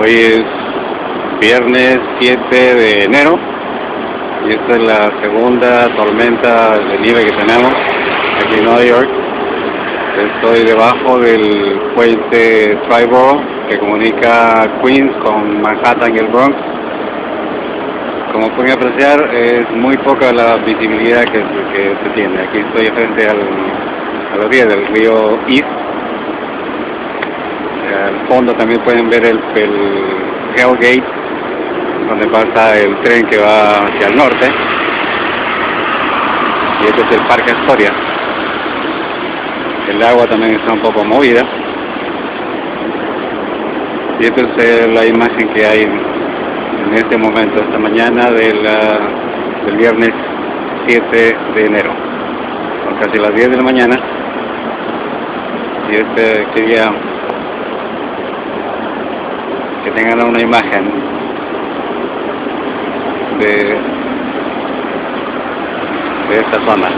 Hoy es viernes 7 de enero y esta es la segunda tormenta de nieve que tenemos aquí en Nueva York. Estoy debajo del puente Triborough que comunica Queens con Manhattan y el Bronx. Como pueden apreciar, es muy poca la visibilidad que se tiene. Aquí estoy frente a la orilla del río East. Al fondo también pueden ver el Hell Gate, donde pasa el tren que va hacia el norte. Y este es el Parque Astoria. El agua también está un poco movida. Y esta es la imagen que hay en este momento, esta mañana del viernes 7 de enero. Son casi las 10 de la mañana. Y quería que tengan una imagen de esta zona.